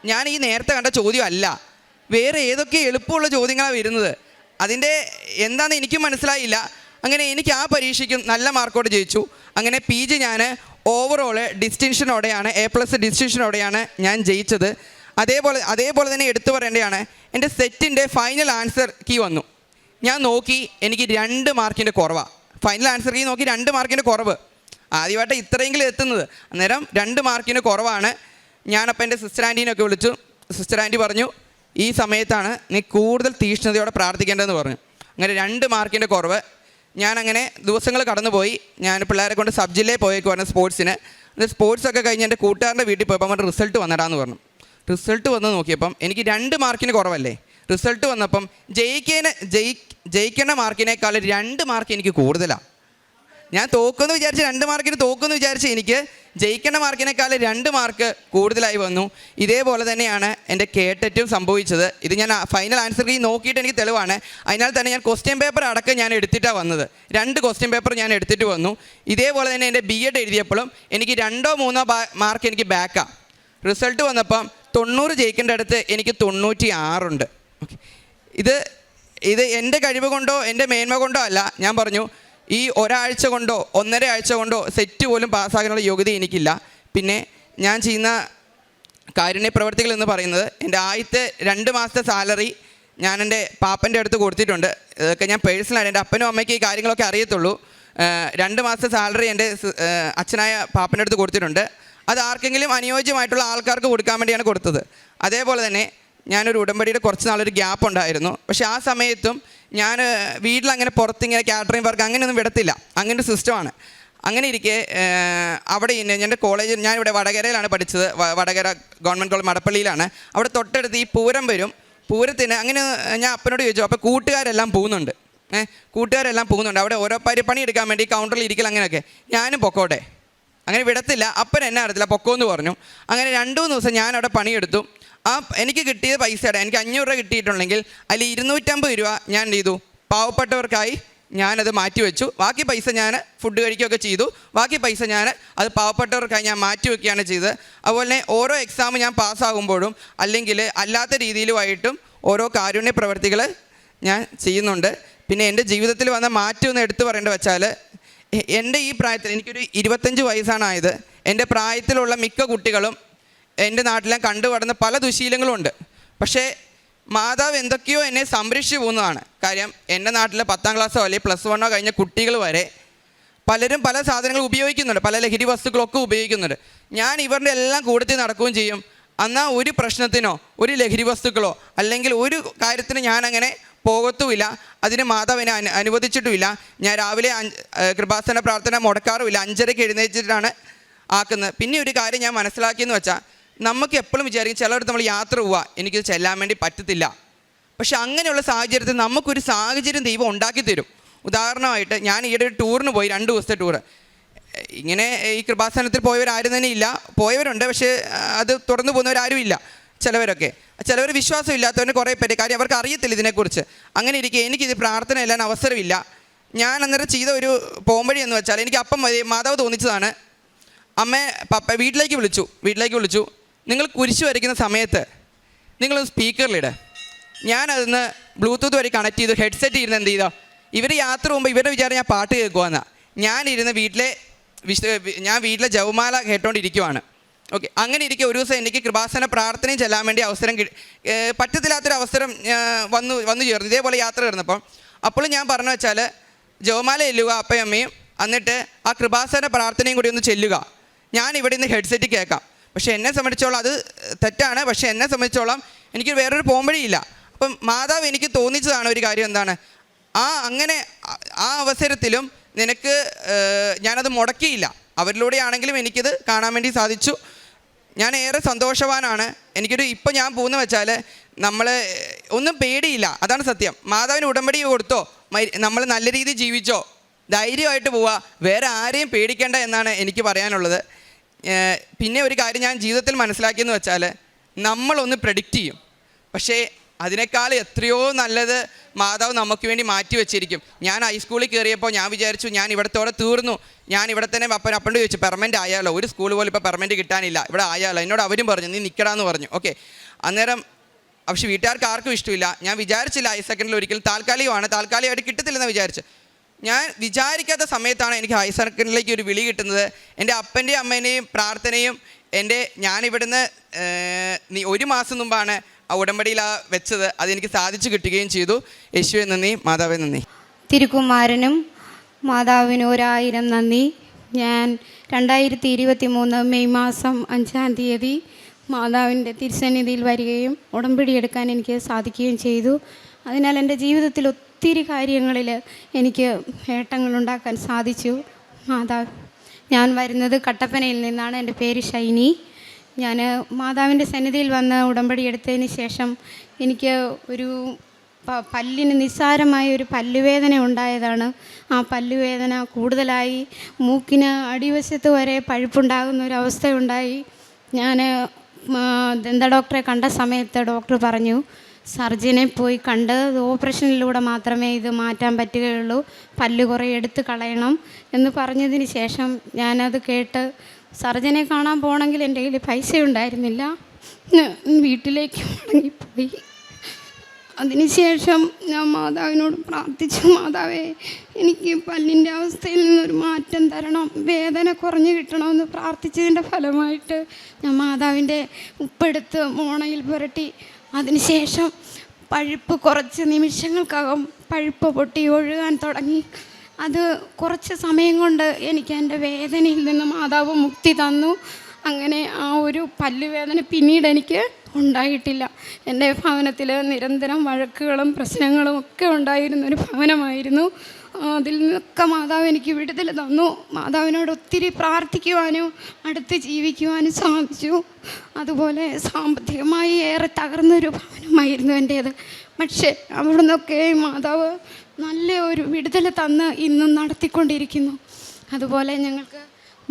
ഞാൻ ഈ നേരത്തെ കണ്ട ചോദ്യമല്ല, വേറെ ഏതൊക്കെ എളുപ്പമുള്ള ചോദ്യങ്ങളാണ് വരുന്നത്. അതിൻ്റെ എന്താണെന്ന് എനിക്കും മനസ്സിലായില്ല. അങ്ങനെ എനിക്ക് ആ പരീക്ഷയ്ക്കും നല്ല മാർക്കോടെ ജയിച്ചു. അങ്ങനെ PG ഞാൻ ഓവറോൾ ഡിസ്റ്റിങ്ഷനോടെയാണ് A+ ഡിസ്റ്റിങ്ഷനോടെയാണ് ഞാൻ ജയിച്ചത്. അതേപോലെ തന്നെ എടുത്തു പറയേണ്ടതാണ്, എൻ്റെ സെറ്റിൻ്റെ ഫൈനൽ ആൻസർ കീ വന്നു. ഞാൻ നോക്കി, എനിക്ക് 2 മാർക്കിൻ്റെ കുറവാണ്. ഫൈനൽ ആൻസർ കീ നോക്കി 2 മാർക്കിൻ്റെ കുറവ്. ആദ്യമായിട്ട് ഇത്രയെങ്കിലും എത്തുന്നത്. അന്നേരം 2 മാർക്കിന് കുറവാണ്. ഞാനപ്പോൾ എൻ്റെ സിസ്റ്റർ ആൻറ്റീനൊക്കെ വിളിച്ചു. സിസ്റ്റർ ആൻറ്റി പറഞ്ഞു, ഈ സമയത്താണ് നീ കൂടുതൽ തീക്ഷ്ണതയോടെ പ്രാർത്ഥിക്കേണ്ടതെന്ന് പറഞ്ഞു. അങ്ങനെ 2 മാർക്കിൻ്റെ കുറവ്. ഞാനങ്ങനെ ദിവസങ്ങൾ കടന്നുപോയി. ഞാൻ പിള്ളേരെ കൊണ്ട് സബ് ജില്ലയിൽ പോയേക്കുവാണ് സ്പോർട്സിന്. സ്പോർട്സൊക്കെ കഴിഞ്ഞ് എൻ്റെ കൂട്ടുകാരൻ്റെ വീട്ടിൽ പോയപ്പോൾ അവൻ്റെ റിസൾട്ട് വന്നിടാന്ന് പറഞ്ഞു. റിസൾട്ട് വന്ന് നോക്കിയപ്പം എനിക്ക് 2 മാർക്കിന് കുറവല്ലേ. റിസൾട്ട് വന്നപ്പം ജയിക്കേണ്ട മാർക്കിനേക്കാൾ 2 മാർക്ക് എനിക്ക് കൂടുതലാണ്. ഞാൻ തോക്കുമെന്ന് വിചാരിച്ച് 2 മാർക്കിന് തോക്കുമെന്ന് വിചാരിച്ച് എനിക്ക് ജയിക്കേണ്ട മാർക്കിനേക്കാൾ 2 മാർക്ക് കൂടുതലായി വന്നു. ഇതേപോലെ തന്നെയാണ് എൻ്റെ കേട്ടറ്റും സംഭവിച്ചത്. ഇത് ഞാൻ ഫൈനൽ ആൻസർ കീ നോക്കിയിട്ട് എനിക്ക് തെളിവാണ്. അതിനാൽ തന്നെ ഞാൻ ക്വസ്റ്റ്യൻ പേപ്പർ അടക്കം ഞാൻ എടുത്തിട്ടാണ് വന്നത്. 2 ക്വസ്റ്റ്യൻ പേപ്പർ ഞാൻ എടുത്തിട്ട് വന്നു. ഇതേപോലെ തന്നെ എൻ്റെ B.Ed എഴുതിയപ്പോഴും എനിക്ക് 2-3 മാർക്ക് എനിക്ക് ബാക്കാണ്. റിസൾട്ട് വന്നപ്പം 90 ജയിക്കേണ്ട അടുത്ത് എനിക്ക് 96 ഉണ്ട്. ഓക്കെ, ഇത് എൻ്റെ കഴിവ് കൊണ്ടോ എൻ്റെ മേന്മ കൊണ്ടോ അല്ല. ഞാൻ പറഞ്ഞു, ഈ ഒരാഴ്ച കൊണ്ടോ 1.5 ആഴ്ച കൊണ്ടോ സെറ്റ് പോലും പാസ്സാകാനുള്ള യോഗ്യത എനിക്കില്ല. പിന്നെ ഞാൻ ചെയ്യുന്ന കാരുണ്യ പ്രവർത്തികൾ എന്ന് പറയുന്നത്, എൻ്റെ ആദ്യത്തെ 2 മാസത്തെ സാലറി ഞാൻ എൻ്റെ പാപ്പൻ്റെ അടുത്ത് കൊടുത്തിട്ടുണ്ട്. ഇതൊക്കെ ഞാൻ പേഴ്സണലായിട്ട്, എൻ്റെ അപ്പനും അമ്മയ്ക്ക് ഈ കാര്യങ്ങളൊക്കെ അറിയത്തുള്ളൂ. 2 മാസത്തെ സാലറി എൻ്റെ അച്ഛനായ പാപ്പൻ്റെ അടുത്ത് കൊടുത്തിട്ടുണ്ട്. അത് ആർക്കെങ്കിലും അനുയോജ്യമായിട്ടുള്ള ആൾക്കാർക്ക് കൊടുക്കാൻ വേണ്ടിയാണ് കൊടുത്തത്. അതേപോലെ തന്നെ ഞാനൊരു ഉടമ്പടിയുടെ കുറച്ച് നാളൊരു ഗ്യാപ്പ് ഉണ്ടായിരുന്നു. പക്ഷേ ആ സമയത്തും ഞാൻ വീട്ടിലങ്ങനെ പുറത്തിങ്ങനെ കാറ്ററിംഗ് വർക്ക് അങ്ങനെയൊന്നും വിടത്തില്ല. അങ്ങനെ ഒരു സിസ്റ്റമാണ്. അങ്ങനെ ഇരിക്കെ അവിടെ എൻ്റെ കോളേജ്, ഞാനിവിടെ വടകരയിലാണ് പഠിച്ചത്. വടകര ഗവൺമെൻറ് കോളേജ് മടപ്പള്ളിയിലാണ്. അവിടെ തൊട്ടടുത്ത് ഈ പൂരം വരും. പൂരത്തിന് അങ്ങനെ ഞാൻ അപ്പനോട് ചോദിച്ചു, അപ്പോൾ കൂട്ടുകാരെല്ലാം പോകുന്നുണ്ട്. അവിടെ ഓരോ പണി എടുക്കാൻ വേണ്ടി കൗണ്ടറിൽ ഇരിക്കൽ അങ്ങനെയൊക്കെ. ഞാനും പൊക്കോട്ടെ, അങ്ങനെ വിടത്തില്ല. അപ്പൻ എന്നെ അറിയത്തില്ല, പൊക്കോന്ന് പറഞ്ഞു. അങ്ങനെ 2-3 ദിവസം ഞാൻ അവിടെ പണിയെടുത്തു. എനിക്ക് കിട്ടിയത് പൈസയുടെ, എനിക്ക് 500 രൂപ കിട്ടിയിട്ടുണ്ടെങ്കിൽ അതിൽ 250 രൂപ ഞാൻ എന്ത് ചെയ്തു, പാവപ്പെട്ടവർക്കായി ഞാനത് മാറ്റിവെച്ചു. ബാക്കി പൈസ ഞാൻ ഫുഡ് കഴിക്കുകയൊക്കെ ചെയ്തു. ബാക്കി പൈസ ഞാൻ അത് പാവപ്പെട്ടവർക്കായി ഞാൻ മാറ്റി വയ്ക്കുകയാണ് ചെയ്തത്. അതുപോലെ തന്നെ ഓരോ എക്സാം ഞാൻ പാസ്സാകുമ്പോഴും അല്ലെങ്കിൽ അല്ലാത്ത രീതിയിലുമായിട്ടും ഓരോ കാരുണ്യ പ്രവർത്തികൾ ഞാൻ ചെയ്യുന്നുണ്ട്. പിന്നെ എൻ്റെ ജീവിതത്തിൽ വന്ന മാറ്റം എന്ന് എടുത്തു പറയേണ്ടത് വെച്ചാൽ, എൻ്റെ ഈ പ്രായത്തിൽ എനിക്കൊരു 25 വയസ്സാണ് ആയത്. എൻ്റെ പ്രായത്തിലുള്ള മിക്ക കുട്ടികളും എൻ്റെ നാട്ടിലെ കണ്ടുപടന്ന പല ദുശീലങ്ങളുമുണ്ട്. പക്ഷേ മാതാവ് എന്തൊക്കെയോ എന്നെ സംരക്ഷിച്ചു പോകുന്നതാണ്. കാര്യം എൻ്റെ നാട്ടിൽ 10ാം ക്ലാസ്സോ അല്ലെങ്കിൽ +1 കഴിഞ്ഞ കുട്ടികൾ വരെ പലരും പല സാധനങ്ങൾ ഉപയോഗിക്കുന്നുണ്ട്, പല ലഹരി വസ്തുക്കളൊക്കെ ഉപയോഗിക്കുന്നുണ്ട്. ഞാൻ ഇവരുടെ എല്ലാം കൂട്ടത്തിൽ നടക്കുകയും ചെയ്യും. എന്നാൽ ഒരു പ്രശ്നത്തിനോ ഒരു ലഹരി വസ്തുക്കളോ അല്ലെങ്കിൽ ഒരു കാര്യത്തിന് ഞാനങ്ങനെ പോകത്തുമില്ല. അതിന് മാതാവ് എന്നെ അനുവദിച്ചിട്ടുമില്ല. ഞാൻ രാവിലെ കൃപാസന പ്രാർത്ഥന മുടക്കാറുമില്ല. 5:30 എഴുന്നേറ്റിട്ടാണ് ആക്കുന്നത്. പിന്നെ ഒരു കാര്യം ഞാൻ മനസ്സിലാക്കിയെന്ന് വെച്ചാൽ, നമുക്ക് എപ്പോഴും വിചാരിക്കും ചിലയിടത്ത് നമ്മൾ യാത്ര പോവുക, എനിക്കിത് ചെല്ലാൻ വേണ്ടി പറ്റത്തില്ല. പക്ഷെ അങ്ങനെയുള്ള സാഹചര്യത്തിൽ നമുക്കൊരു സാഹചര്യം ദൈവം ഉണ്ടാക്കി തരും. ഉദാഹരണമായിട്ട് ഞാൻ ഈയിടെ ഒരു ടൂറിന് പോയി, 2 ദിവസത്തെ ടൂറ്. ഇങ്ങനെ ഈ കൃപാസനത്തിൽ പോയവരാരും തന്നെ ഇല്ല, പോയവരുണ്ട് പക്ഷേ അത് തുടർന്ന് പോകുന്നവരാരും ഇല്ല. ചിലവർ വിശ്വാസമില്ലാത്തവന് കുറേ പേര്, കാര്യം അവർക്ക് അറിയത്തില്ല ഇതിനെക്കുറിച്ച്. അങ്ങനെ ഇരിക്കെ എനിക്കിത് പ്രാർത്ഥന എല്ലാം അവസരമില്ല. ഞാൻ അന്നേരം ചെയ്ത ഒരു പോംവഴി എന്ന് വെച്ചാൽ, എനിക്ക് അപ്പം മാതാവ് തോന്നിച്ചതാണ്. പപ്പ വീട്ടിലേക്ക് വിളിച്ചു, നിങ്ങൾ കുരിശ് വരയ്ക്കുന്ന സമയത്ത് നിങ്ങളൊന്ന് സ്പീക്കറിലിട്. ഞാനതൊന്ന് ബ്ലൂടൂത്ത് വഴി കണക്ട് ചെയ്തു, ഹെഡ്സെറ്റ് ഇരുന്ന് എന്ത് ചെയ്തോ, ഇവർ യാത്ര പോകുമ്പോൾ ഇവരുടെ വിചാരം ഞാൻ പാട്ട് കേൾക്കുവാന്നാണ്. ഞാനിരുന്ന് ഞാൻ വീട്ടിലെ ജവമാല കേട്ടോണ്ടിരിക്കുവാണ്. ഓക്കെ, അങ്ങനെ ഇരിക്കുക ഒരു ദിവസം എനിക്ക് കൃപാസന പ്രാർത്ഥനയും ചെല്ലാൻ വേണ്ടി അവസരം പറ്റത്തില്ലാത്തൊരവസരം വന്നു ചേർന്നു. ഇതേപോലെ യാത്ര കയറുന്നപ്പം അപ്പോൾ ഞാൻ പറഞ്ഞു വെച്ചാൽ, ജവമാല ചെല്ലുക അപ്പയും അമ്മയും, എന്നിട്ട് ആ കൃപാസന പ്രാർത്ഥനയും കൂടി ഒന്ന് ചെല്ലുക. ഞാൻ ഇവിടെ നിന്ന് ഹെഡ്സെറ്റ് കേൾക്കാം. പക്ഷേ എന്നെ സംബന്ധിച്ചോളം അത് തെറ്റാണ്. പക്ഷേ എന്നെ സംബന്ധിച്ചോളം എനിക്ക് വേറൊരു പോംവഴിയില്ല. അപ്പം മാതാവ് എനിക്ക് തോന്നിച്ചതാണ് ഒരു കാര്യം, എന്താണ്, അങ്ങനെ ആ അവസരത്തിലും നിനക്ക് ഞാനത് മുടക്കിയില്ല. അവരിലൂടെയാണെങ്കിലും എനിക്കിത് കാണാൻ വേണ്ടി സാധിച്ചു. ഞാൻ ഏറെ സന്തോഷവാനാണ്. ഇപ്പം ഞാൻ പോകുന്ന വെച്ചാൽ നമ്മൾ ഒന്നും പേടിയില്ല, അതാണ് സത്യം. മാതാവിന് ഉടമ്പടി കൊടുത്തോ, നമ്മൾ നല്ല രീതിയിൽ ജീവിച്ചോ, ധൈര്യമായിട്ട് പോവുക, വേറെ ആരെയും പേടിക്കേണ്ട എന്നാണ് എനിക്ക് പറയാനുള്ളത്. പിന്നെ ഒരു കാര്യം ഞാൻ ജീവിതത്തിൽ മനസ്സിലാക്കിയെന്ന് വെച്ചാൽ, നമ്മളൊന്ന് പ്രെഡിക്റ്റ് ചെയ്യും, പക്ഷേ അതിനേക്കാൾ എത്രയോ നല്ലത് മാതാവ് നമുക്ക് വേണ്ടി മാറ്റി വെച്ചിരിക്കും. ഞാൻ ഹൈസ്കൂളിൽ കയറിയപ്പോൾ ഞാൻ വിചാരിച്ചു ഞാൻ ഇവിടത്തോടെ തീർന്നു, ഞാൻ ഇവിടെ തന്നെ അപ്പനോട് ചോദിച്ചു പെർമനൻ്റ് ആയാലോ, ഒരു സ്കൂൾ പോലും ഇപ്പോൾ പെർമനൻ്റ് കിട്ടാനില്ല, ഇവിടെ ആയാലോ. എന്നോട് അവരും പറഞ്ഞു നീ നിൽക്കടാന്ന് പറഞ്ഞു. ഓക്കെ, അന്നേരം പക്ഷേ വീട്ടുകാർക്ക് ആർക്കും ഇഷ്ടമില്ല. ഞാൻ വിചാരിച്ചില്ല ഹയർ സെക്കൻഡറിയിൽ ഒരിക്കലും താൽക്കാലികമായിട്ട് കിട്ടത്തില്ലെന്ന് വിചാരിച്ചു. ഞാൻ വിചാരിക്കാത്ത സമയത്താണ് എനിക്ക് ഹയർ സെക്കൻഡറിയിലേക്ക് ഒരു വിളി കിട്ടുന്നത്. എൻ്റെ അപ്പൻ്റെയും അമ്മേൻ്റെയും പ്രാർത്ഥനയും ഞാനിവിടുന്ന് 1 മാസം മുമ്പാണ് ആ ഉടമ്പടിയിൽ വെച്ചത്. അതെനിക്ക് സാധിച്ചു കിട്ടുകയും ചെയ്തു. യേശുവെ നന്ദി, മാതാവേ നന്ദി. തിരുക്കുമാരനും മാതാവിന് 1000 നന്ദി. ഞാൻ 2023 മെയ് മാസം 5-ാം തീയതി മാതാവിൻ്റെ തിരുസന്നിധിയിൽ വരികയും ഉടമ്പടി എടുക്കാൻ എനിക്ക് സാധിക്കുകയും ചെയ്തു. അതിനാൽ എൻ്റെ ജീവിതത്തിൽ ഒത്തിരി കാര്യങ്ങളിൽ എനിക്ക് നേട്ടങ്ങളുണ്ടാക്കാൻ സാധിച്ചു. ഞാൻ വരുന്നത് കട്ടപ്പനയിൽ നിന്നാണ്. എൻ്റെ പേര് ഷൈനി. ഞാൻ മാതാവിൻ്റെ സന്നിധിയിൽ വന്ന് ഉടമ്പടി എടുത്തതിന് ശേഷം എനിക്ക് ഒരു പല്ലിന് നിസ്സാരമായ ഒരു പല്ലുവേദന ഉണ്ടായതാണ്. ആ പല്ലുവേദന കൂടുതലായി മൂക്കിന് അടിവശത്ത് വരെ പഴുപ്പുണ്ടാകുന്ന ഒരവസ്ഥയുണ്ടായി. ഞാൻ ദന്ത ഡോക്ടറെ കണ്ട സമയത്ത് ഡോക്ടർ പറഞ്ഞു സർജനെ പോയി കണ്ട് ഓപ്പറേഷനിലൂടെ മാത്രമേ ഇത് മാറ്റാൻ പറ്റുകയുള്ളൂ, പല്ല് കുറേ എടുത്ത് കളയണം എന്ന് പറഞ്ഞതിന് ശേഷം ഞാനത് കേട്ട് സർജനെ കാണാൻ പോകണമെങ്കിൽ എൻ്റെ കയ്യിൽ പൈസ ഉണ്ടായിരുന്നില്ല. വീട്ടിലേക്ക് മടങ്ങിപ്പോയി. അതിനുശേഷം ഞാൻ മാതാവിനോട് പ്രാർത്ഥിച്ചു, മാതാവേ എനിക്ക് പല്ലിൻ്റെ അവസ്ഥയിൽ നിന്നൊരു മാറ്റം തരണം, വേദന കുറഞ്ഞു കിട്ടണമെന്ന് പ്രാർത്ഥിച്ചതിൻ്റെ ഫലമായിട്ട് ഞാൻ മാതാവിൻ്റെ ഉപ്പെടുത്ത് മോണയിൽ പുരട്ടി. അതിനുശേഷം പഴുപ്പ് കുറച്ച് നിമിഷങ്ങൾക്കകം പഴുപ്പ് പൊട്ടി ഒഴുകാൻ തുടങ്ങി. അത് കുറച്ച് സമയം കൊണ്ട് എനിക്ക് എൻ്റെ വേദനയിൽ നിന്ന് മാതാവ് മുക്തി തന്നു. അങ്ങനെ ആ ഒരു പല്ലുവേദന പിന്നീട് എനിക്ക് ഉണ്ടായിട്ടില്ല. എൻ്റെ ഭവനത്തിൽ നിരന്തരം വഴക്കുകളും പ്രശ്നങ്ങളും ഒക്കെ ഉണ്ടായിരുന്നൊരു ഭവനമായിരുന്നു. അതിൽ നിന്നൊക്കെ മാതാവ് എനിക്ക് വിടുതൽ തന്നു. മാതാവിനോട് ഒത്തിരി പ്രാർത്ഥിക്കുവാനും അടുത്ത് ജീവിക്കുവാനും സാധിച്ചു. അതുപോലെ സാമ്പത്തികമായി ഏറെ തകർന്നൊരു ഭവനമായിരുന്നു എൻ്റേത്. പക്ഷേ അവിടെ നിന്നൊക്കെ മാതാവ് നല്ല ഒരു വിടുതൽ തന്ന് ഇന്നും നടത്തിക്കൊണ്ടിരിക്കുന്നു. അതുപോലെ ഞങ്ങൾക്ക്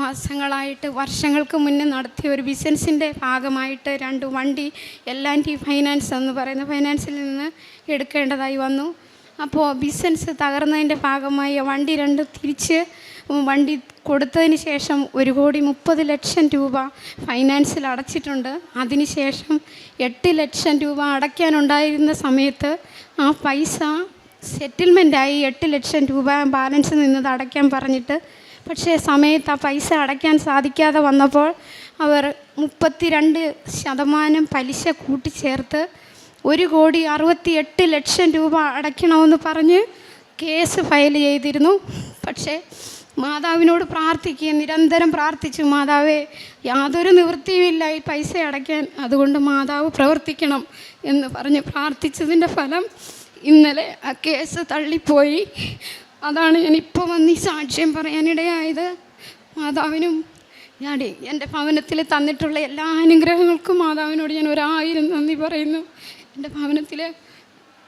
മാസങ്ങളായിട്ട് വർഷങ്ങൾക്ക് മുന്നേ നടത്തിയ ഒരു ബിസിനസ്സിൻ്റെ ഭാഗമായിട്ട് 2 വണ്ടി L&T ഫൈനാൻസ് എന്ന് പറയുന്ന ഫൈനാൻസിൽ നിന്ന് എടുക്കേണ്ടതായി വന്നു. അപ്പോൾ ബിസിനസ് തകർന്നതിൻ്റെ ഭാഗമായി വണ്ടി 2 തിരിച്ച് വണ്ടി കൊടുത്തതിന് ശേഷം 1,30 ലക്ഷം രൂപ ഫൈനാൻസിൽ അടച്ചിട്ടുണ്ട്. അതിനുശേഷം 8 ലക്ഷം രൂപ അടയ്ക്കാനുണ്ടായിരുന്ന സമയത്ത് ആ പൈസ സെറ്റിൽമെൻറ്റായി 8 ലക്ഷം രൂപ ബാലൻസ് നിന്നത് അടയ്ക്കാൻ പറഞ്ഞിട്ട്, പക്ഷേ സമയത്ത് ആ പൈസ അടയ്ക്കാൻ സാധിക്കാതെ വന്നപ്പോൾ അവർ 32% പലിശ കൂട്ടിച്ചേർത്ത് 1,68 ലക്ഷം രൂപ അടയ്ക്കണമെന്ന് പറഞ്ഞ് കേസ് ഫയൽ ചെയ്തിരുന്നു. പക്ഷേ മാതാവിനോട് പ്രാർത്ഥിക്കുകയും നിരന്തരം പ്രാർത്ഥിച്ചു, മാതാവേ യാതൊരു നിവൃത്തിയുമില്ല ഈ പൈസ അടയ്ക്കാൻ, അതുകൊണ്ട് മാതാവ് പ്രവർത്തിക്കണം എന്ന് പറഞ്ഞ് പ്രാർത്ഥിച്ചതിൻ്റെ ഫലം ഇന്നലെ ആ കേസ് തള്ളിപ്പോയി. അതാണ് ഞാനിപ്പോൾ വന്ന് ഈ സാക്ഷ്യം പറയാനിടയായത്. മാതാവിനും എൻ്റെ ഭവനത്തിൽ തന്നിട്ടുള്ള എല്ലാ അനുഗ്രഹങ്ങൾക്കും മാതാവിനോട് ഞാൻ 1000 നന്ദി പറയുന്നു. എൻ്റെ ഭവനത്തിൽ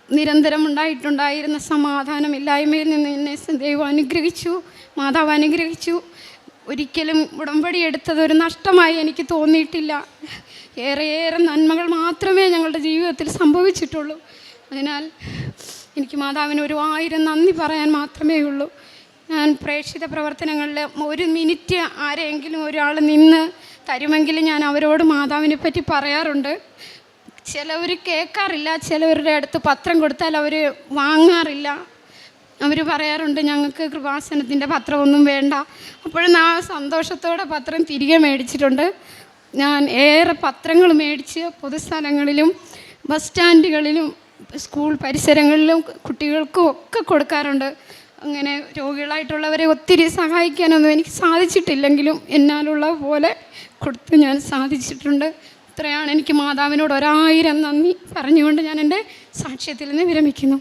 നിരന്തരം ഉണ്ടായിരുന്ന സമാധാനമില്ലായ്മയിൽ നിന്ന് എന്നെ ദൈവം അനുഗ്രഹിച്ചു, മാതാവ് അനുഗ്രഹിച്ചു. ഒരിക്കലും ഉടമ്പടി എടുത്തത് ഒരു നഷ്ടമായി എനിക്ക് തോന്നിയിട്ടില്ല. ഏറെ നന്മകൾ മാത്രമേ ഞങ്ങളുടെ ജീവിതത്തിൽ സംഭവിച്ചിട്ടുള്ളൂ. അതിനാൽ എനിക്ക് മാതാവിന് 1000 നന്ദി പറയാൻ മാത്രമേ ഉള്ളൂ. ഞാൻ പ്രേക്ഷിത പ്രവർത്തനങ്ങളിൽ 1 മിനിറ്റ് ആരെങ്കിലും ഒരാൾ നിന്ന് തരുമെങ്കിൽ ഞാൻ അവരോട് മാതാവിനെ പറ്റി പറയാറുണ്ട്. ചിലവർ കേൾക്കാറില്ല, ചിലവരുടെ അടുത്ത് പത്രം കൊടുത്താൽ അവർ വാങ്ങാറില്ല. അവർ പറയാറുണ്ട് ഞങ്ങൾക്ക് കൃപാസനത്തിൻ്റെ പത്രമൊന്നും വേണ്ട. അപ്പോഴും ആ സന്തോഷത്തോടെ പത്രം തിരികെ മേടിച്ചിട്ടുണ്ട്. ഞാൻ ഏറെ പത്രങ്ങൾ മേടിച്ച് പൊതുസ്ഥലങ്ങളിലും ബസ് സ്റ്റാൻഡുകളിലും സ്കൂൾ പരിസരങ്ങളിലും കുട്ടികൾക്കും ഒക്കെ കൊടുക്കാറുണ്ട്. അങ്ങനെ രോഗികളായിട്ടുള്ളവരെ ഒത്തിരി സഹായിക്കാനൊന്നും എനിക്ക് സാധിച്ചിട്ടില്ലെങ്കിലും എന്നാലുള്ള പോലെ കൊടുത്ത് ഞാൻ സാധിച്ചിട്ടുണ്ട്. ഇത്രയാണ് എനിക്ക് മാതാവിനോട് 1000 നന്ദി പറഞ്ഞുകൊണ്ട് ഞാൻ എൻ്റെ സാക്ഷ്യത്തിൽ നിന്ന് വിരമിക്കുന്നു.